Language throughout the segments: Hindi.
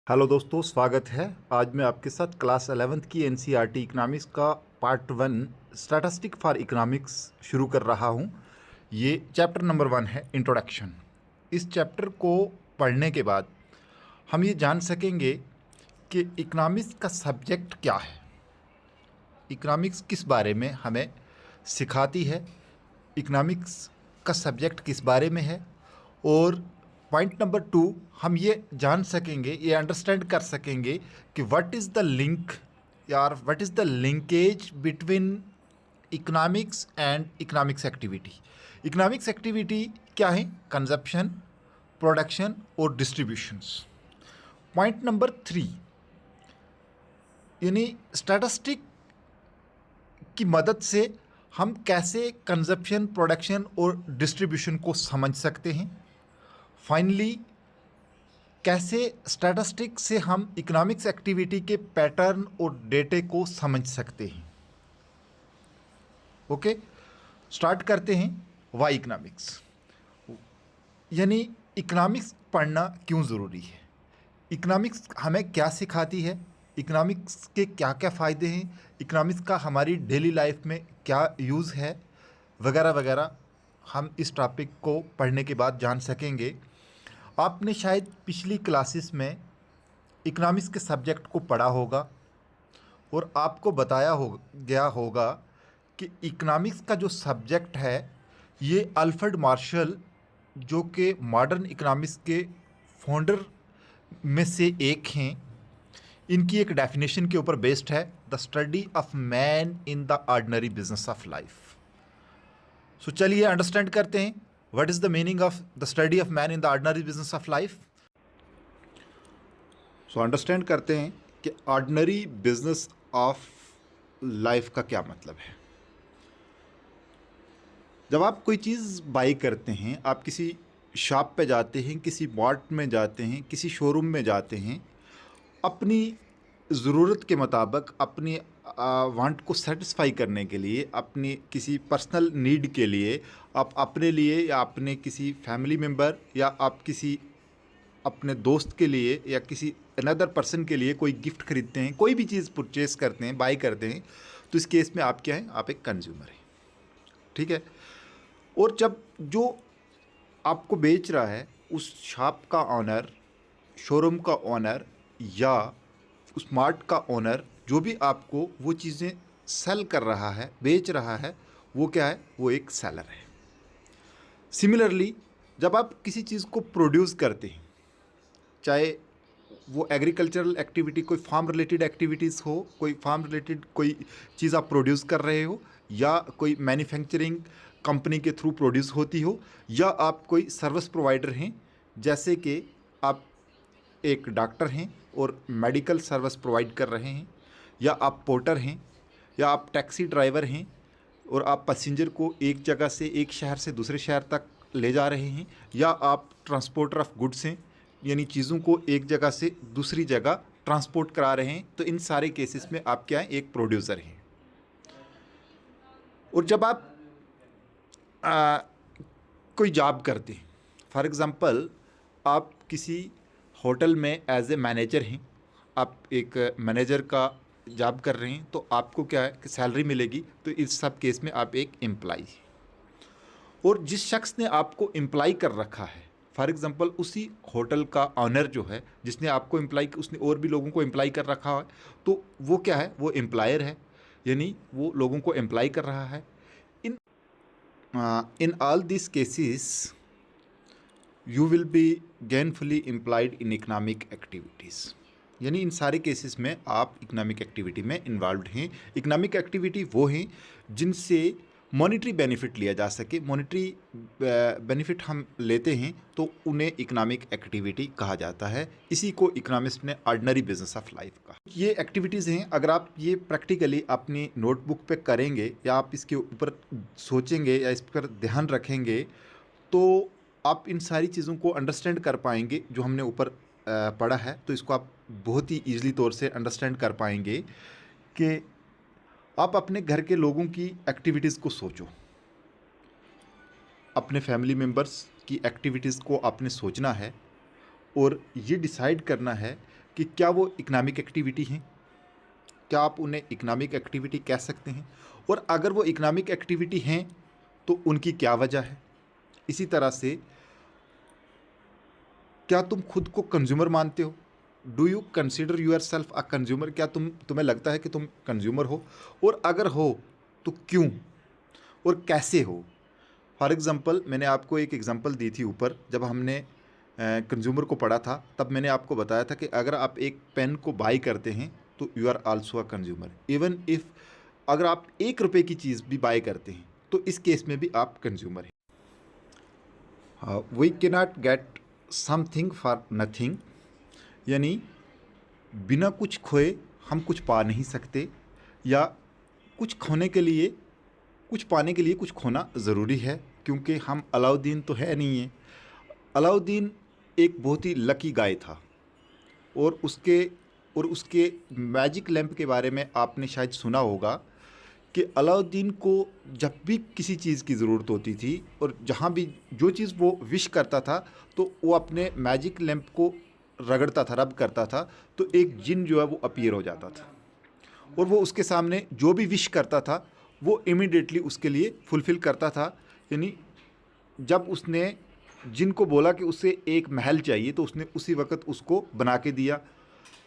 हेलो दोस्तों, स्वागत है। आज मैं आपके साथ क्लास 11th की एनसीईआरटी इकोनॉमिक्स का पार्ट 1 स्टैटिस्टिक फॉर इकोनॉमिक्स शुरू कर रहा हूं। ये चैप्टर नंबर 1 है, इंट्रोडक्शन। इस चैप्टर को पढ़ने के बाद हम ये जान सकेंगे कि इकोनॉमिक्स का सब्जेक्ट क्या है, इकोनॉमिक्स किस बारे में हमें सिखाती है, इकोनॉमिक्स का सब्जेक्ट किस बारे में है। और पॉइंट नंबर 2, हम ये जान सकेंगे, ये अंडरस्टैंड कर सकेंगे कि व्हाट इज़ द लिंक यार what is the linkage between economics and economics activity. Economics activity क्या है? कंजप्शन, प्रोडक्शन और डिस्ट्रीब्यूशंस। पॉइंट नंबर 3, यानी स्टैटिस्टिक की मदद से हम कैसे कंजप्शन, प्रोडक्शन और डिस्ट्रीब्यूशन को समझ सकते हैं। फाइनली, कैसे स्टैटिस्टिक्स से हम इकोनॉमिक्स एक्टिविटी के पैटर्न और डेटे को समझ सकते हैं। ओके, स्टार्ट करते हैं। वाई इकोनॉमिक्स, यानी इकोनॉमिक्स पढ़ना क्यों ज़रूरी है, इकोनॉमिक्स हमें क्या सिखाती है, इकोनॉमिक्स के क्या क्या फ़ायदे हैं, इकोनॉमिक्स का हमारी डेली लाइफ में क्या यूज़ है, वगैरह वगैरह हम इस टॉपिक को पढ़ने के बाद जान सकेंगे। आपने शायद पिछली क्लासेस में इकोनॉमिक्स के सब्जेक्ट को पढ़ा होगा और आपको बताया हो गया होगा कि इकोनॉमिक्स का जो सब्जेक्ट है, ये अल्फ्रेड मार्शल, जो कि मॉडर्न इकोनॉमिक्स के फाउंडर में से एक हैं, इनकी एक डेफिनेशन के ऊपर बेस्ड है, the study of man in the ordinary business of life. So चलिए अंडरस्टैंड करते हैं what is the meaning of the study of man in the ordinary business of life. So understand करते हैं कि ऑर्डिनरी बिजनेस ऑफ लाइफ का क्या मतलब है। जब आप कोई चीज़ बाई करते हैं, आप किसी शॉप पे जाते हैं, किसी मार्ट में जाते हैं, किसी शोरूम में जाते हैं, अपनी ज़रूरत के मुताबिक, अपनी वांट को सेटिस्फाई करने के लिए, अपनी किसी पर्सनल नीड के लिए, आप अपने लिए या अपने किसी फैमिली मेम्बर या आप किसी अपने दोस्त के लिए या किसी अनदर पर्सन के लिए कोई गिफ्ट खरीदते हैं, कोई भी चीज़ परचेज़ करते हैं, बाई करते हैं, तो इस केस में आप क्या हैं? आप एक कंज्यूमर हैं, ठीक है। और जब जो आपको बेच रहा है, उस शॉप का ऑनर, शोरूम का ऑनर या उस मार्ट का ऑनर, जो भी आपको वो चीज़ें सेल कर रहा है, बेच रहा है, वो क्या है? वो एक सेलर है। सिमिलरली, जब आप किसी चीज़ को प्रोड्यूस करते हैं, चाहे वो एग्रीकल्चरल एक्टिविटी, कोई फार्म रिलेटेड एक्टिविटीज़ हो, कोई फार्म रिलेटेड कोई चीज़ आप प्रोड्यूस कर रहे हो, या कोई मैन्युफैक्चरिंग कंपनी के थ्रू प्रोड्यूस होती हो, या आप कोई सर्विस प्रोवाइडर हैं, जैसे कि आप एक डॉक्टर हैं और मेडिकल सर्विस प्रोवाइड कर रहे हैं, या आप पोर्टर हैं, या आप टैक्सी ड्राइवर हैं और आप पैसेंजर को एक जगह से, एक शहर से दूसरे शहर तक ले जा रहे हैं, या आप ट्रांसपोर्टर ऑफ गुड्स हैं, यानी चीज़ों को एक जगह से दूसरी जगह ट्रांसपोर्ट करा रहे हैं, तो इन सारे केसेस में आप क्या हैं? एक प्रोड्यूसर हैं। और जब आप कोई जॉब करते हैं, फॉर एग्ज़ाम्पल आप किसी होटल में एज ए मैनेजर हैं, आप एक मैनेजर का जॉब कर रहे हैं, तो आपको क्या है कि सैलरी मिलेगी, तो इस सब केस में आप एक एम्प्लॉई हैं। और जिस शख्स ने आपको एम्प्लॉय कर रखा है, फॉर एग्ज़ाम्पल उसी होटल का ऑनर जो है, जिसने आपको एम्प्लॉय, उसने और भी लोगों को एम्प्लॉय कर रखा है, तो वो क्या है? वो एम्प्लॉयर है, यानी वो लोगों को एम्प्लॉय कर रहा है। In in all this cases you will be gainfully employed in economic activities, यानी इन सारे केसेस में आप इकोनॉमिक एक्टिविटी में इन्वॉल्व हैं। इकोनॉमिक एक्टिविटी वो हैं जिनसे मॉनेटरी बेनिफिट लिया जा सके। मॉनेटरी बेनिफिट हम लेते हैं तो उन्हें इकोनॉमिक एक्टिविटी कहा जाता है। इसी को इकोनॉमिस्ट ने ऑर्डिनरी बिजनेस ऑफ लाइफ कहा। ये एक्टिविटीज़ हैं, अगर आप ये प्रैक्टिकली अपनी नोटबुक पे करेंगे या आप इसके ऊपर सोचेंगे या इस पर ध्यान रखेंगे, तो आप इन सारी चीज़ों को अंडरस्टैंड कर पाएंगे जो हमने ऊपर पढ़ा है। तो इसको आप बहुत ही ईज़िली तौर से अंडरस्टैंड कर पाएंगे कि आप अपने घर के लोगों की एक्टिविटीज़ को सोचो, अपने फैमिली मेम्बर्स की एक्टिविटीज़ को आपने सोचना है और ये डिसाइड करना है कि क्या वो इकोनॉमिक एक्टिविटी हैं? क्या आप उन्हें इकोनॉमिक एक्टिविटी कह सकते हैं? और अगर वो इकोनॉमिक एक्टिविटी हैं तो उनकी क्या वजह है? इसी तरह से क्या तुम खुद को कंज्यूमर मानते हो? Do you consider yourself a consumer? क्या तुम्हें लगता है कि तुम कंज्यूमर हो? और अगर हो तो क्यों और कैसे हो? फॉर एग्ज़ाम्पल, मैंने आपको एक एग्ज़ाम्पल दी थी ऊपर, जब हमने कंज्यूमर को पढ़ा था, तब मैंने आपको बताया था कि अगर आप एक पेन को बाई करते हैं तो you are also a consumer, even if अगर आप 1 रुपए की चीज़ भी बाय करते हैं तो इस केस में भी आप कंज्यूमर हैं। We cannot get something for nothing, यानी बिना कुछ खोए हम कुछ पा नहीं सकते, या कुछ खोने के लिए, कुछ पाने के लिए कुछ खोना ज़रूरी है, क्योंकि हम अलाउद्दीन तो है नहीं है। अलाउद्दीन एक बहुत ही लकी गाय था, और उसके मैजिक लैंप के बारे में आपने शायद सुना होगा कि अलाउद्दीन को जब भी किसी चीज़ की ज़रूरत होती थी और जहाँ भी जो चीज़ वो विश करता था तो वो अपने मैजिक लैंप को रगड़ता था, रब करता था, तो एक जिन जो है वो अपीयर हो जाता था, और वो उसके सामने जो भी विश करता था वो इमीडिएटली उसके लिए फुलफ़िल करता था। यानी जब उसने जिन को बोला कि उसे एक महल चाहिए तो उसने उसी वक्त उसको बना के दिया।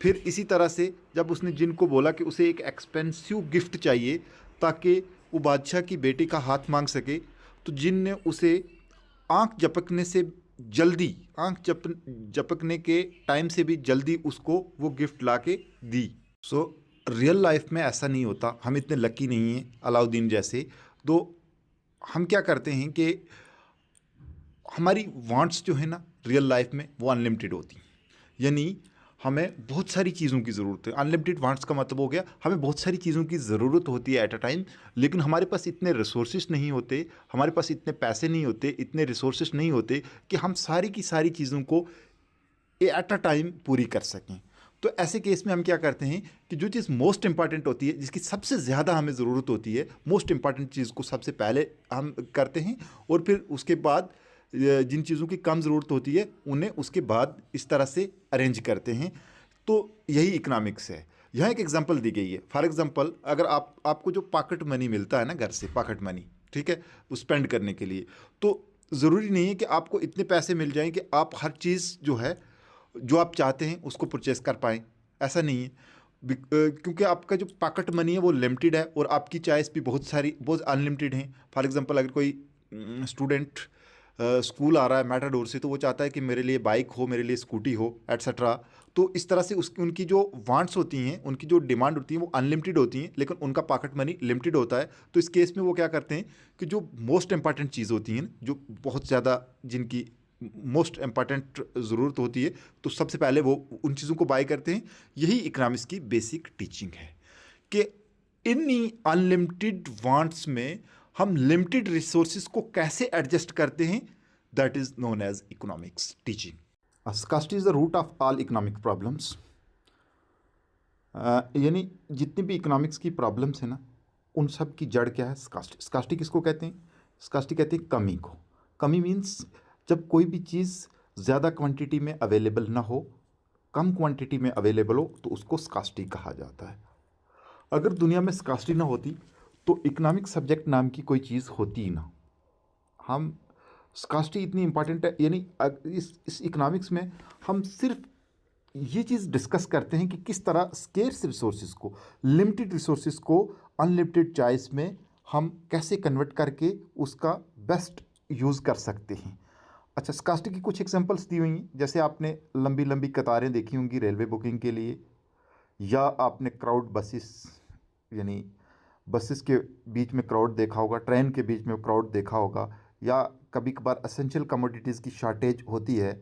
फिर इसी तरह से जब उसने जिन को बोला कि उसे एक एक्सपेंसिव गिफ्ट चाहिए ताकि वो बादशाह की बेटी का हाथ मांग सके, तो जिन ने उसे आँख झपकने से जल्दी, झपकने के टाइम से भी जल्दी उसको वो गिफ्ट ला के दी। सो रियल लाइफ में ऐसा नहीं होता, हम इतने लकी नहीं हैं अलाउद्दीन जैसे। तो हम क्या करते हैं कि हमारी वांट्स जो है ना रियल लाइफ में वो अनलिमिटेड होती हैं, यानी हमें बहुत सारी चीज़ों की ज़रूरत है। अनलिमिटेड वांट्स का मतलब हो गया हमें बहुत सारी चीज़ों की ज़रूरत होती है एट अ टाइम, लेकिन हमारे पास इतने रिसोर्सेज नहीं होते, हमारे पास इतने पैसे नहीं होते, इतने रिसोर्सेज नहीं होते कि हम सारी की सारी चीज़ों को एट अ टाइम पूरी कर सकें। तो ऐसे केस में हम क्या करते हैं कि जो चीज़ मोस्ट इंपॉर्टेंट होती है, जिसकी सबसे ज़्यादा हमें ज़रूरत होती है, मोस्ट इंपॉर्टेंट चीज़ को सबसे पहले हम करते हैं, और फिर उसके बाद जिन चीज़ों की कम ज़रूरत होती है उन्हें उसके बाद इस तरह से अरेंज करते हैं। तो यही इकोनॉमिक्स है। यहाँ एक एग्जांपल दी गई है। फॉर एग्जांपल, अगर आपको जो पॉकेट मनी मिलता है ना घर से, पॉकेट मनी, ठीक है, वो स्पेंड करने के लिए, तो ज़रूरी नहीं है कि आपको इतने पैसे मिल जाएं कि आप हर चीज़ जो है जो आप चाहते हैं उसको परचेस कर पाएँ। ऐसा नहीं है, क्योंकि आपका जो पॉकेट मनी है वो लिमिटेड है और आपकी चॉइस भी बहुत अनलिमिटेड हैं। फॉर एग्जांपल, अगर कोई स्टूडेंट स्कूल आ रहा है मेटाडोर से, तो वो चाहता है कि मेरे लिए बाइक हो, मेरे लिए स्कूटी हो, एट्सेट्रा। तो इस तरह से उनकी जो वांट्स होती हैं, उनकी जो डिमांड होती है वो अनलिमिटेड होती हैं, लेकिन उनका पॉकेट मनी लिमिटेड होता है। तो इस केस में वो क्या करते हैं कि जो मोस्ट इंपॉर्टेंट चीज़ होती हैं, जो बहुत ज़्यादा जिनकी मोस्ट इंपॉर्टेंट ज़रूरत होती है, तो सबसे पहले वो उन चीज़ों को बाय करते हैं। यही इकोनॉमिक्स की बेसिक टीचिंग है कि इन्हीं अनलिमिटेड वांट्स में हम लिमिटेड रिसोर्सेज को कैसे एडजस्ट करते हैं, that is known as economics teaching. Scarcity is the root of all economic problems. यानी जितनी भी इकोनॉमिक्स की प्रॉब्लम्स है ना, उन सब की जड़ क्या है? स्कार्सिटी। स्कार्सिटी किसको कहते हैं? स्कार्सिटी कहते हैं कमी को। कमी मीन्स जब कोई भी चीज़ ज़्यादा क्वांटिटी में अवेलेबल ना हो, कम क्वांटिटी में अवेलेबल हो, तो उसको स्कार्सिटी कहा जाता है। अगर दुनिया में स्कार्सिटी ना होती तो इकोनॉमिक सब्जेक्ट नाम की कोई चीज़ होती ही ना। हम स्कार्सिटी इतनी इंपॉर्टेंट है, यानी इस इकोनॉमिक्स में हम सिर्फ ये चीज़ डिस्कस करते हैं कि किस तरह स्केर्स रिसोर्सेज को, लिमिटेड रिसोर्सेज को अनलिमिटेड चॉइस में हम कैसे कन्वर्ट करके उसका बेस्ट यूज़ कर सकते हैं। अच्छा, स्कार्सिटी की कुछ एग्जांपल्स दी हुई हैं, जैसे आपने लंबी लंबी कतारें देखी होंगी रेलवे बुकिंग के लिए, या आपने क्राउड बसेस, यानी बसेस के बीच में क्राउड देखा होगा, ट्रेन के बीच में क्राउड देखा होगा, या कभी कभार एसेंशियल कमोडिटीज़ की शॉर्टेज होती है,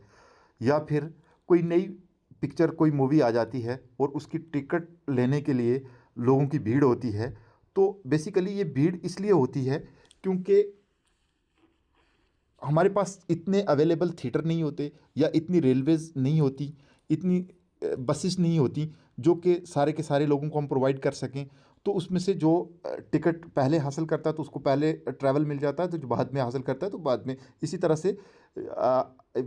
या फिर कोई नई पिक्चर, कोई मूवी आ जाती है और उसकी टिकट लेने के लिए लोगों की भीड़ होती है। तो बेसिकली ये भीड़ इसलिए होती है क्योंकि हमारे पास इतने अवेलेबल थिएटर नहीं होते, या इतनी रेलवेज़ नहीं होती, इतनी बसेस नहीं होती जो कि सारे के सारे लोगों को हम प्रोवाइड कर सकें। तो उसमें से जो टिकट पहले हासिल करता है तो उसको पहले ट्रैवल मिल जाता है, तो जो बाद में हासिल करता है तो बाद में। इसी तरह से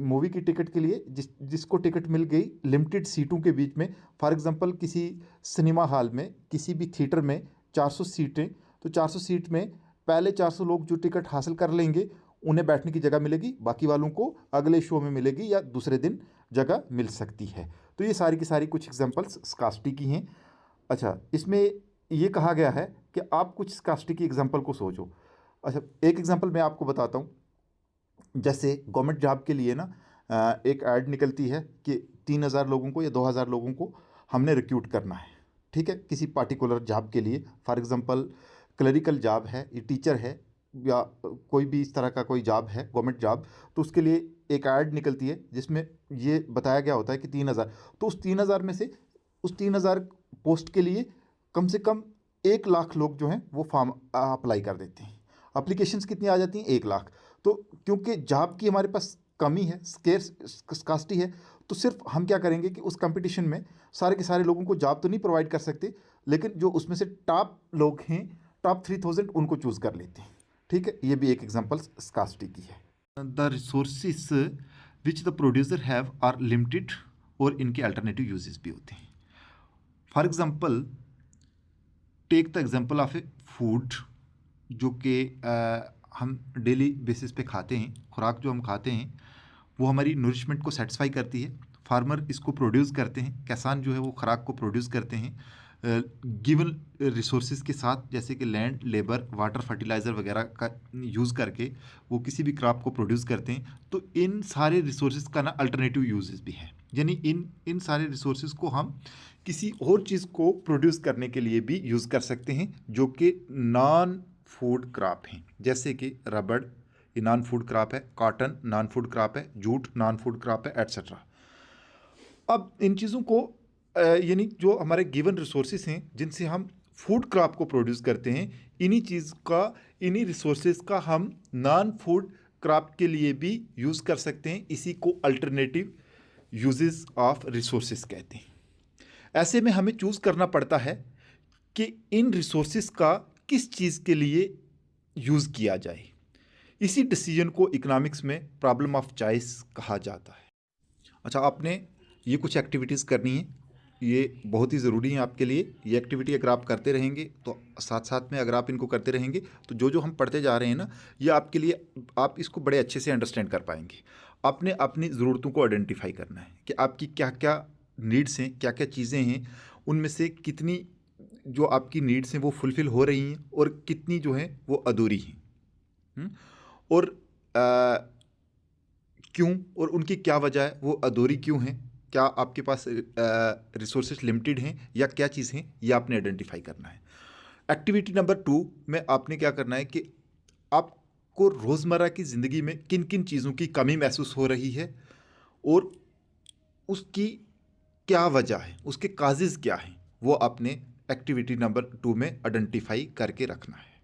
मूवी की टिकट के लिए जिसको टिकट मिल गई लिमिटेड सीटों के बीच में, फॉर एग्जांपल किसी सिनेमा हॉल में, किसी भी थिएटर में 400 सीटें, तो 400 सीट में पहले 400 लोग जो टिकट हासिल कर लेंगे उन्हें बैठने की जगह मिलेगी, बाकी वालों को अगले शो में मिलेगी या दूसरे दिन जगह मिल सकती है। तो ये सारी की सारी कुछ एग्जांपल्स स्कास्टी की हैं। अच्छा, इसमें ये कहा गया है कि आप कुछ स्कास्टी की एग्जांपल को सोचो। अच्छा, एक एग्जांपल मैं आपको बताता हूँ। जैसे गवर्नमेंट जॉब के लिए ना एक ऐड निकलती है कि 3,000 लोगों को या 2,000 लोगों को हमने रिक्रूट करना है, ठीक है, किसी पार्टिकुलर जॉब के लिए। फॉर एग्जांपल क्लरिकल जॉब है, ये टीचर है, या कोई भी इस तरह का कोई जॉब है गवर्नमेंट जॉब, तो उसके लिए एक ऐड निकलती है जिसमें ये बताया गया होता है कि 3,000, तो उस 3,000 में से उस 3,000 पोस्ट के लिए कम से कम 1 लाख लोग जो हैं वो फॉर्म अप्लाई कर देते हैं। अप्लीकेशंस कितनी आ जाती हैं? 1 लाख। तो क्योंकि जॉब की हमारे पास कमी है, स्केर्स स्कास्टी है, तो सिर्फ हम क्या करेंगे कि उस कंपटीशन में सारे के सारे लोगों को जॉब तो नहीं प्रोवाइड कर सकते, लेकिन जो उसमें से टॉप लोग हैं, टॉप 3,000 उनको चूज़ कर लेते हैं, ठीक है। ये भी एक एग्जांपल स्कास्टी की है। The resources which the producer have are limited, और इनके अल्टरनेटिव यूजेस भी होते हैं। For example take the example of a food, जो कि हम डेली बेसिस पे खाते हैं, खुराक जो हम खाते हैं वो हमारी नरिशमेंट को सेटिस्फाई करती है। फार्मर इसको प्रोड्यूस करते हैं, किसान जो है वो खुराक को प्रोड्यूस करते हैं गिवन रिसोर्सेज के साथ, जैसे कि लैंड, लेबर, वाटर, फर्टिलाइज़र वगैरह का यूज़ करके वो किसी भी क्रॉप को प्रोड्यूस करते हैं। तो इन सारे रिसोर्सेज का ना अल्टरनेटिव यूजेस भी है, यानी इन सारे रिसोर्सेज को हम किसी और चीज़ को प्रोड्यूस करने के लिए भी यूज़ कर सकते हैं जो कि नॉन फूड क्रॉप हैं। जैसे कि रबड़, ये नॉन फूड क्रॉप है, कॉटन नॉन फूड क्रॉप है, जूट नॉन फूड क्रॉप है, एट्सेट्रा। अब इन चीज़ों को यानी जो हमारे गिवन रिसोर्सेज हैं जिनसे हम फूड क्रॉप को प्रोड्यूस करते हैं, इन्हीं रिसोर्सेज का हम नॉन फूड क्रॉप के लिए भी यूज़ कर सकते हैं। इसी को अल्टरनेटिव यूजेस ऑफ रिसोर्सेज कहते हैं। ऐसे में हमें चूज़ करना पड़ता है कि इन रिसोर्सेज का किस चीज़ के लिए यूज़ किया जाए। इसी डिसीजन को इकोनॉमिक्स में प्रॉब्लम ऑफ चॉइस कहा जाता है। अच्छा, आपने ये कुछ एक्टिविटीज़ करनी है, ये बहुत ही ज़रूरी है आपके लिए। ये एक्टिविटी अगर आप करते रहेंगे तो साथ साथ में अगर आप इनको करते रहेंगे तो जो हम पढ़ते जा रहे हैं ना, ये आपके लिए, आप इसको बड़े अच्छे से अंडरस्टैंड कर पाएंगे। आपने अपनी ज़रूरतों को आइडेंटिफाई करना है कि आपकी क्या क्या नीड्स हैं, क्या क्या चीज़ें हैं, उनमें से कितनी जो आपकी नीड्स हैं वो फुलफ़िल हो रही हैं और कितनी जो हैं वो अधूरी हैं। और क्यों, और उनकी क्या वजह है, वो अधूरी क्यों हैं, क्या आपके पास रिसोर्सेज लिमिटेड हैं या क्या चीज़ हैं, ये आपने आइडेंटिफाई करना है। एक्टिविटी नंबर 2 में आपने क्या करना है कि आपको रोज़मर्रा की ज़िंदगी में किन किन चीज़ों की कमी महसूस हो रही है और उसकी क्या वजह है, उसके काजेज़ क्या हैं, वो आपने एक्टिविटी नंबर 2 में आइडेंटिफाई करके रखना है।